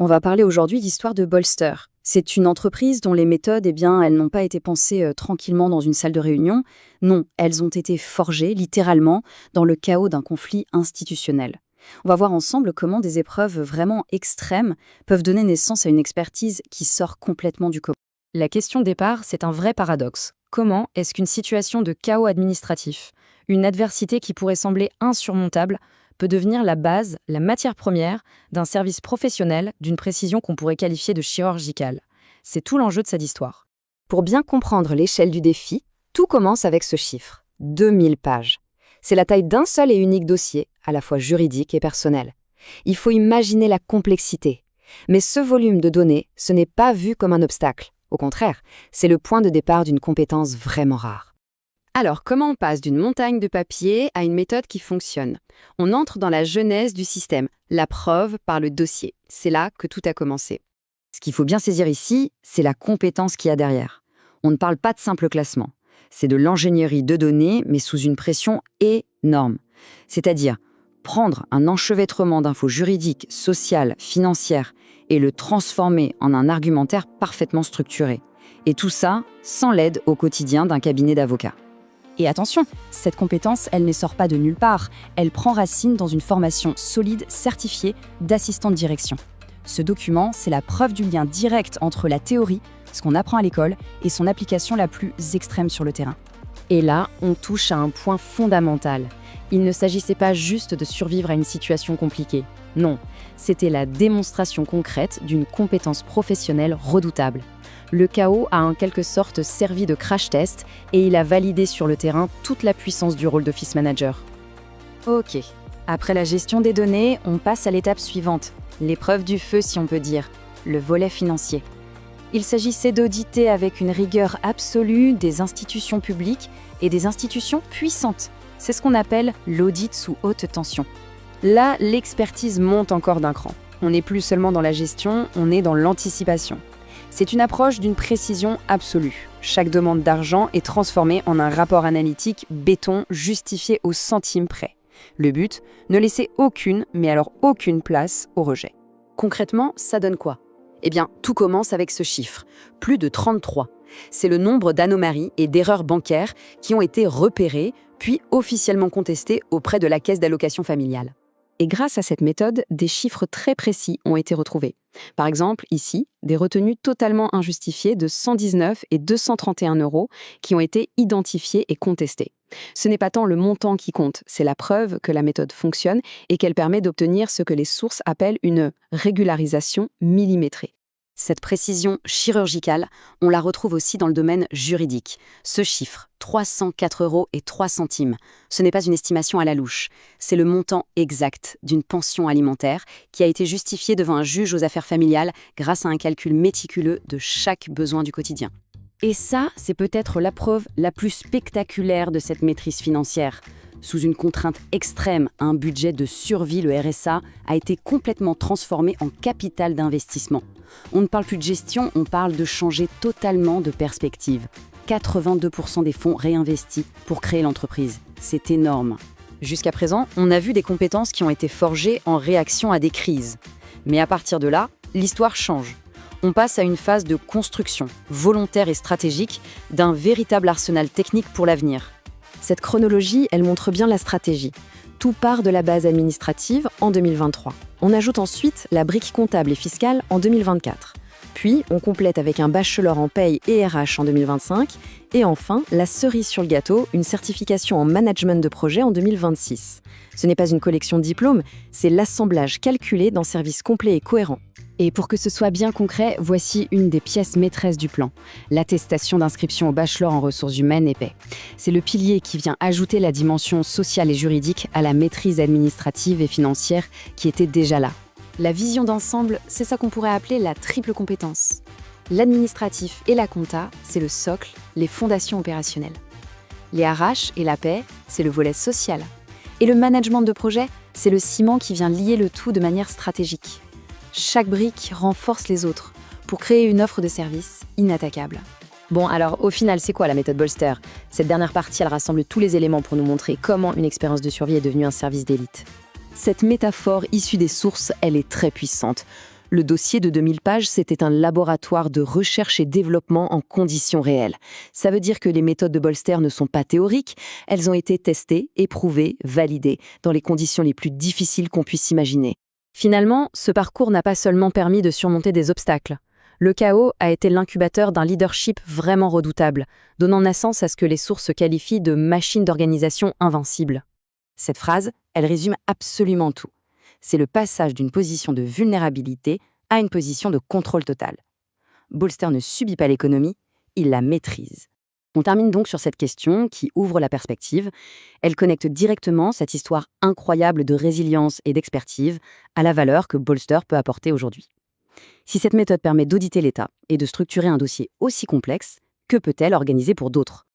On va parler aujourd'hui d'histoire de Bolster. C'est une entreprise dont les méthodes, elles n'ont pas été pensées tranquillement dans une salle de réunion. Non, elles ont été forgées, littéralement, dans le chaos d'un conflit institutionnel. On va voir ensemble comment des épreuves vraiment extrêmes peuvent donner naissance à une expertise qui sort complètement du commun. La question de départ, c'est un vrai paradoxe. Comment est-ce qu'une situation de chaos administratif, une adversité qui pourrait sembler insurmontable, peut devenir la base, la matière première d'un service professionnel d'une précision qu'on pourrait qualifier de chirurgicale? C'est tout l'enjeu de cette histoire. Pour bien comprendre l'échelle du défi, tout commence avec ce chiffre, 2000 pages. C'est la taille d'un seul et unique dossier, à la fois juridique et personnel. Il faut imaginer la complexité. Mais ce volume de données, ce n'est pas vu comme un obstacle. Au contraire, c'est le point de départ d'une compétence vraiment rare. Alors, comment on passe d'une montagne de papier à une méthode qui fonctionne? On entre dans la genèse du système, la preuve par le dossier. C'est là que tout a commencé. Ce qu'il faut bien saisir ici, c'est la compétence qu'il y a derrière. On ne parle pas de simple classement. C'est de l'ingénierie de données, mais sous une pression énorme. C'est-à-dire prendre un enchevêtrement d'infos juridiques, sociales, financières et le transformer en un argumentaire parfaitement structuré. Et tout ça sans l'aide au quotidien d'un cabinet d'avocats. Et attention, cette compétence, elle ne sort pas de nulle part. Elle prend racine dans une formation solide, certifiée, d'assistant de direction. Ce document, c'est la preuve du lien direct entre la théorie, ce qu'on apprend à l'école, et son application la plus extrême sur le terrain. Et là, on touche à un point fondamental. Il ne s'agissait pas juste de survivre à une situation compliquée. Non, c'était la démonstration concrète d'une compétence professionnelle redoutable. Le chaos a en quelque sorte servi de crash test et il a validé sur le terrain toute la puissance du rôle d'office manager. Ok, après la gestion des données, on passe à l'étape suivante, l'épreuve du feu si on peut dire, le volet financier. Il s'agissait d'auditer avec une rigueur absolue des institutions publiques et des institutions puissantes. C'est ce qu'on appelle l'audit sous haute tension. Là, l'expertise monte encore d'un cran. On n'est plus seulement dans la gestion, on est dans l'anticipation. C'est une approche d'une précision absolue. Chaque demande d'argent est transformée en un rapport analytique béton justifié au centime près. Le but, ne laisser aucune, mais alors aucune place au rejet. Concrètement, ça donne quoi? Eh bien, tout commence avec ce chiffre, plus de 33. C'est le nombre d'anomalies et d'erreurs bancaires qui ont été repérées, puis officiellement contestées auprès de la caisse d'allocation familiale. Et grâce à cette méthode, des chiffres très précis ont été retrouvés. Par exemple, ici, des retenues totalement injustifiées de 119 et 231 € qui ont été identifiées et contestées. Ce n'est pas tant le montant qui compte, c'est la preuve que la méthode fonctionne et qu'elle permet d'obtenir ce que les sources appellent une régularisation millimétrée. Cette précision chirurgicale, on la retrouve aussi dans le domaine juridique. Ce chiffre, 304,03 €, ce n'est pas une estimation à la louche. C'est le montant exact d'une pension alimentaire qui a été justifiée devant un juge aux affaires familiales grâce à un calcul méticuleux de chaque besoin du quotidien. Et ça, c'est peut-être la preuve la plus spectaculaire de cette maîtrise financière. Sous une contrainte extrême, un budget de survie, le RSA, a été complètement transformé en capital d'investissement. On ne parle plus de gestion, on parle de changer totalement de perspective. 82% des fonds réinvestis pour créer l'entreprise. C'est énorme. Jusqu'à présent, on a vu des compétences qui ont été forgées en réaction à des crises. Mais à partir de là, l'histoire change. On passe à une phase de construction, volontaire et stratégique, d'un véritable arsenal technique pour l'avenir. Cette chronologie, elle montre bien la stratégie. Tout part de la base administrative en 2023. On ajoute ensuite la brique comptable et fiscale en 2024. Puis, on complète avec un bachelor en paye et RH en 2025. Et enfin, la cerise sur le gâteau, une certification en management de projet en 2026. Ce n'est pas une collection de diplômes, c'est l'assemblage calculé d'un service complet et cohérent. Et pour que ce soit bien concret, voici une des pièces maîtresses du plan, l'attestation d'inscription au bachelor en ressources humaines et paix. C'est le pilier qui vient ajouter la dimension sociale et juridique à la maîtrise administrative et financière qui était déjà là. La vision d'ensemble, c'est ça qu'on pourrait appeler la triple compétence. L'administratif et la compta, c'est le socle, les fondations opérationnelles. Les RH et la paix, c'est le volet social. Et le management de projet, c'est le ciment qui vient lier le tout de manière stratégique. Chaque brique renforce les autres pour créer une offre de service inattaquable. Bon, alors au final, c'est quoi la méthode Bolster? Cette dernière partie, elle rassemble tous les éléments pour nous montrer comment une expérience de survie est devenue un service d'élite. Cette métaphore issue des sources, elle est très puissante. Le dossier de 2000 pages, c'était un laboratoire de recherche et développement en conditions réelles. Ça veut dire que les méthodes de Bolster ne sont pas théoriques, elles ont été testées, éprouvées, validées, dans les conditions les plus difficiles qu'on puisse imaginer. Finalement, ce parcours n'a pas seulement permis de surmonter des obstacles. Le chaos a été l'incubateur d'un leadership vraiment redoutable, donnant naissance à ce que les sources qualifient de machine d'organisation invincible. Cette phrase, elle résume absolument tout. C'est le passage d'une position de vulnérabilité à une position de contrôle total. Bolster ne subit pas l'économie, il la maîtrise. On termine donc sur cette question qui ouvre la perspective. Elle connecte directement cette histoire incroyable de résilience et d'expertise à la valeur que Bolster peut apporter aujourd'hui. Si cette méthode permet d'auditer l'État et de structurer un dossier aussi complexe, que peut-elle organiser pour d'autres ?